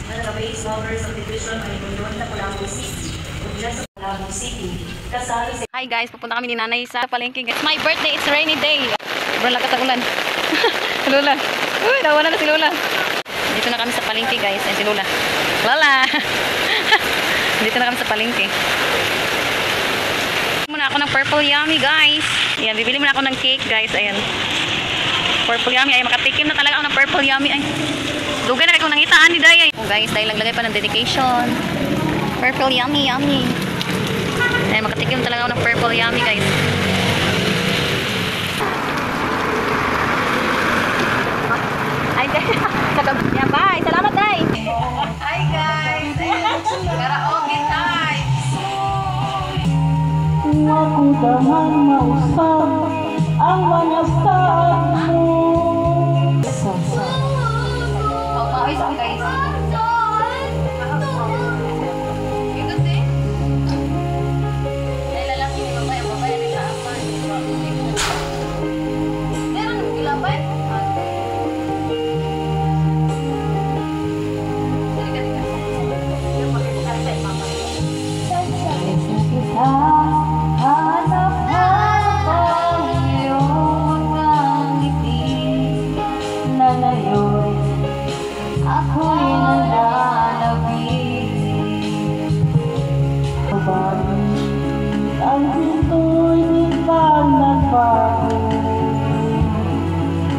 Base Lover Subdivision ay Bundon na Colago City. Diyan sa Colago City. Kasali sa... Hi guys, pupunta kami ni Nanay sa palengke. It's my birthday, it's rainy day. Sobrang lakas ng ulan. Lola. Uy, nawalan na si Lola. Dito na kami sa palengke guys. Ayan si Lola. Lola. Dito na kami sa palengke. Muna ako ng Purple Yummy guys. Ayan, bibili muna ako ng cake guys. Ayan. Purple Yummy. Ay, makatikim na talaga ako ng Purple Yummy. Ay. Dugay na kayo kung nangitaan ni Day. Oh guys, dahil naglagay pa ng dedication. Purple Yummy, yummy. Ay, makatikim talaga ako ng Purple Yummy guys. Ay, yeah, bye. Salamat, Day. Hi guys. Karaoke time. Ako daman mausap ang mga saan mo. Ay, sorry guys.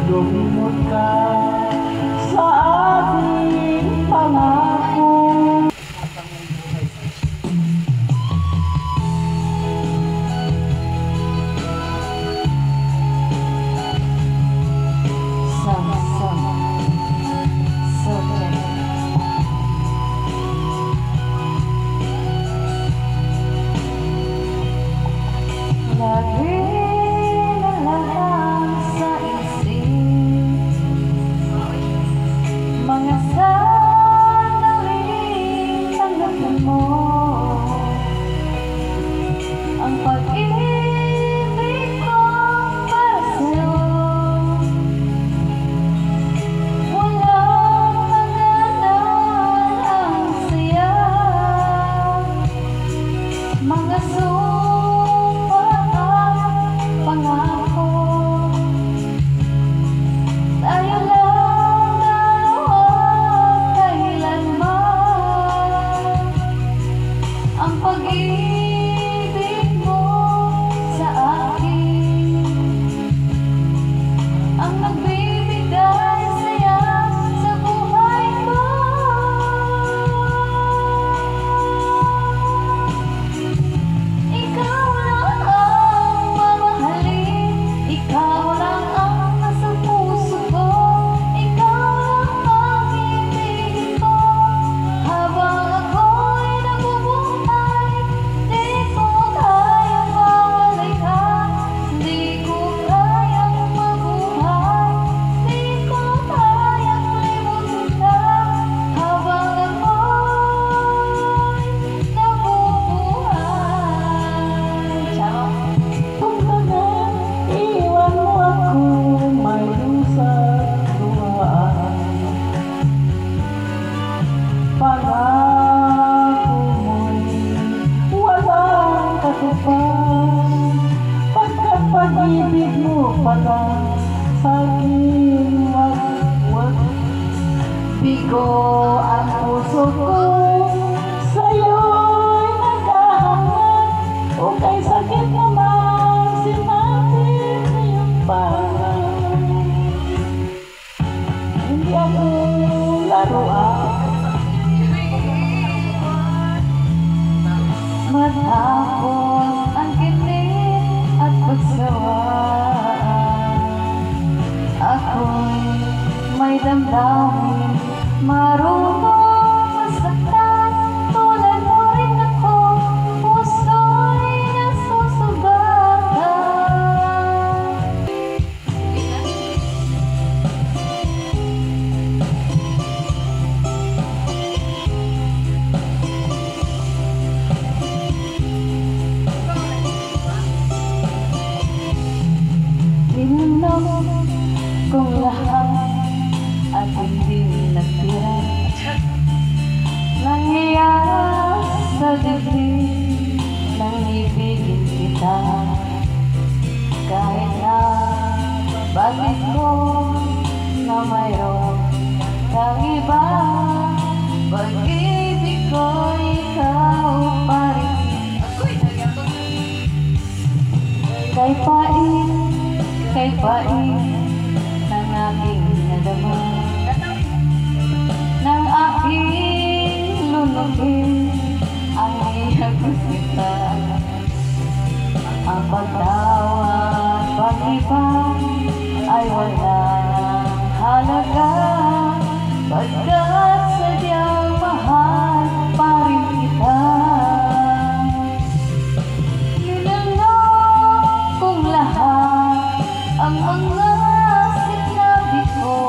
Lumimot ka sa ating pangako. Sama-sama sore. Lagi mga sandaling tanggapin mo ang pag-ibig ko para sa'yo. Walang hangganan ang saya, mga sumpa at pangako. Tayo lang ang pag-ibig mo sa akin, ang nagbibigay saya sa buhay ko. Ikaw lang ang mamahalin, ikaw lang ang nasa puso ko, ikaw lang ang ibigin ko habang ako'y nabubuhay. Di ko kayang mawalikan, di ko kayang mabuhay, di ko kayang limutin ka habang ako'y nabubuhay. Ciao. Kung baga iwan mo ako, may lusang luhaan. Pangako mo'y walang katupan, pagkat pag-ibig mo pala sa'kin wag-wag. Bigo ang puso ko, sa'yo'y naghahangat, o kay sakit naman sinabi na yung parang hindi ako laruan. Matapos ang kilig at pagsawaan, ako'y may damdamin, marunong masaktan. Tulad mo rin ako, puso'y nasusubatan. Tingnan kung lahat at hindi nagtira dibdib nang ibigin kita. Kahit na bakit ko na mayroon kang iba, pag-ibig ko ikaw pa rin. Kay pait ng aking nadama, ng aking lulugin ang iyang kusita. Ang pagtawa at pag-ibang ay wala ng halaga, pagkat sadyang mahal pa rin kita. Nilalang kong lahat ang mga sinabi ko,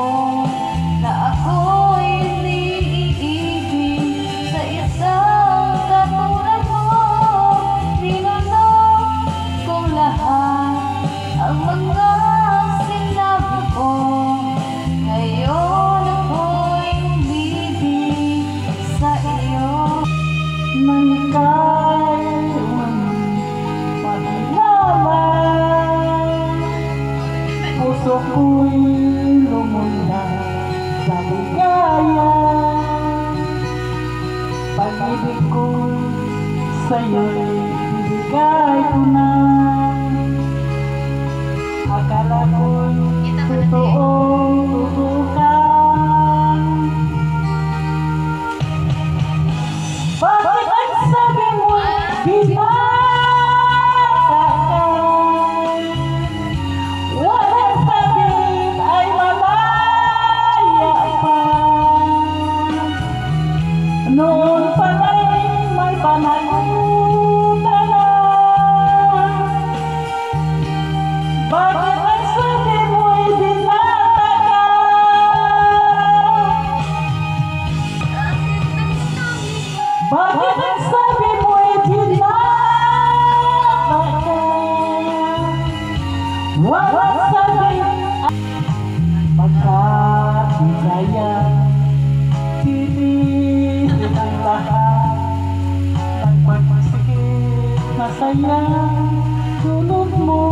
na ako'y iniibig sa isang katulad mo. Nilalang kong lahat ang mga sinabi ko, ngayon ako'y umibig sa iyo. Nang ika'y paglaman, puso ko'y lumunda sa ligaya. Pag-ibig ko'y sa'yo'y bibigay ko na. Akala ko'y totoong tutukan. Bakit ang sabi mo'y binatakan? Walang sabit ay malaya pa. Noon pala'y may panagutan na. Bakit ang sabi mo'y binatakan? Bakit ang sabi mo'y binatakan? Walang sabit pagkabigaya, titisin ang lahat ng pagmasikip na saya tulog mo.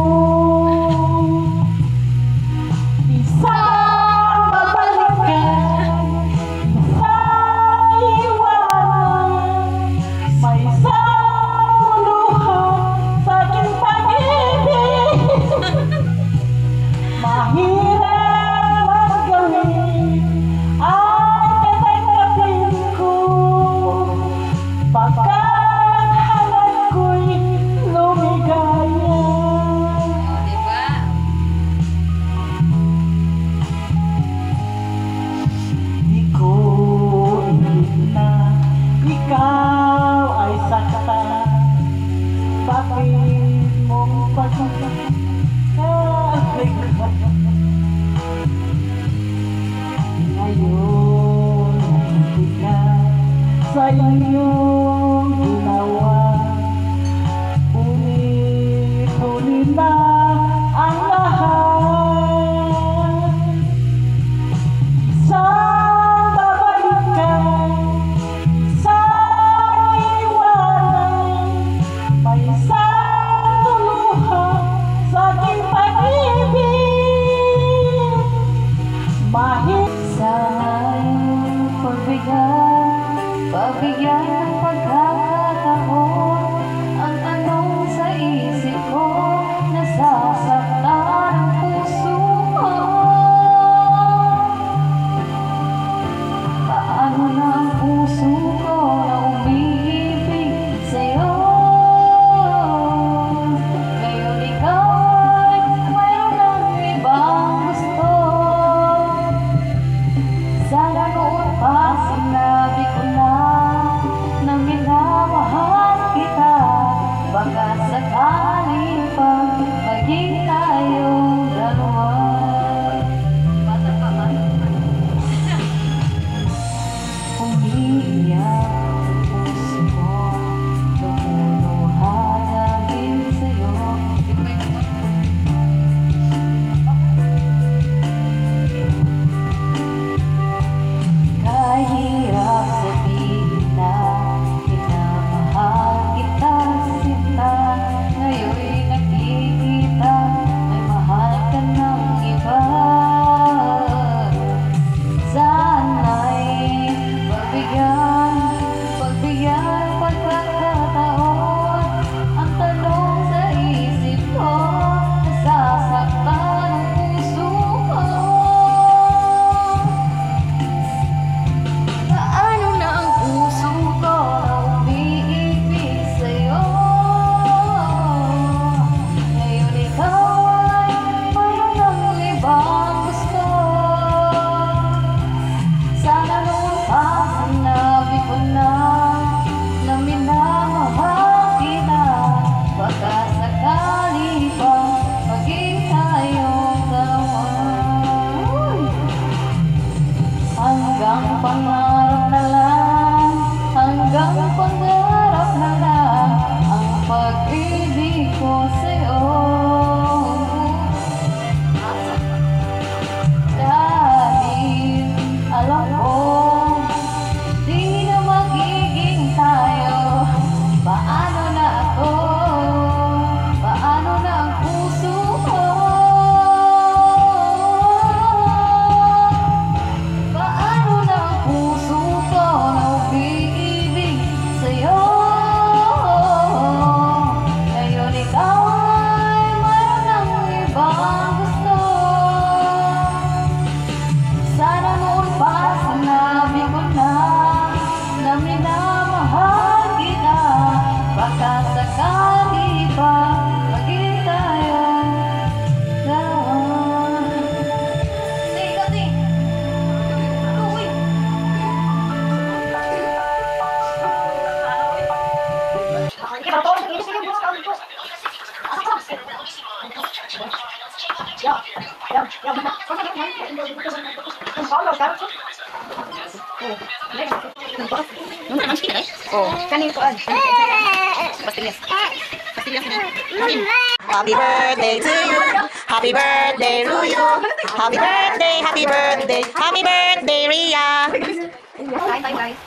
Isang babalikan, isang iwanan, may isang luluhan sa aking pag-ibig. Mahirap ang gawin ay tatanggapin ko, pagkat hanap ko'y lumigaya. Diba? Di ko inig na ikaw ay saktan. Bakit mong pagkakalik ngayon nakitig ka sa iyong ginawa. Ulit-ulit na ang lahat. Isang babalikan, isang iwanan, may isang tuluhan sa aking pag-ibig. Sana'y pagbigyan ng pagkakataon ang tanong sa isip ko, nasasaktan ang puso ko. Paano na ang puso ko na umiibig sa'yo? Ngayon ikaw ay mayroon ng ibang gusto. Sana noon pa sinabi ko na Nung tanong sila oh, kanin ko pastillas. Pastillas na. Happy birthday to you. Happy birthday to you. Happy birthday, happy birthday, happy birthday, Ria. Kain tayo guys.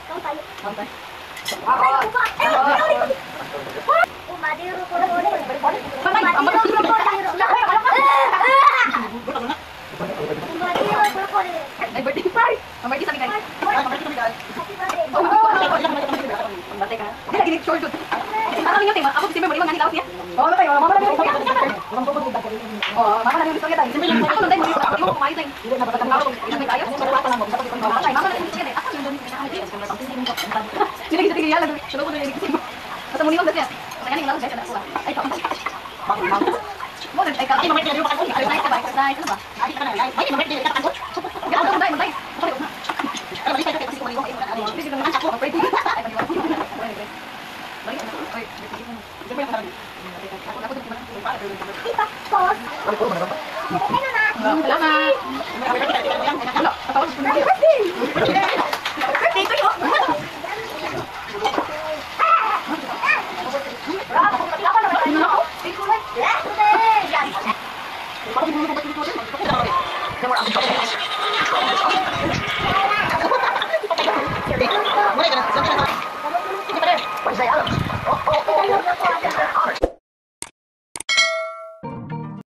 Ay, birthday party. Ang birthday sa guys. Birthday ka. Hindi lagi short doon. Ano niyo tema? Ako si Simba mo ngani lawas niya. Oh, ano tayo? Mama na niyo. Oh, mama na niyo istorya tayo. Ako nun tayo mo ko kumain tayo. Hindi na patataw ako. Isang tayo. Mama na niyo istorya tayo. Ako nun doon. Sige, sige, yala. Sulo ko na ni Simba. Basta mo niyo kasi. Kaya ning lawas dyan na. Ay, ka. Mo din ay ka. Ay, mamay niyo pa ako. Ay, ka ba? Ay, ka ba? Ay, ka na. Ay, mamay niyo ka ako. Gano mo tayo, tayo. Ay, balik tayo kasi ko maligo. Ay, sige, ang ako. Pwede. Ay, Salamat.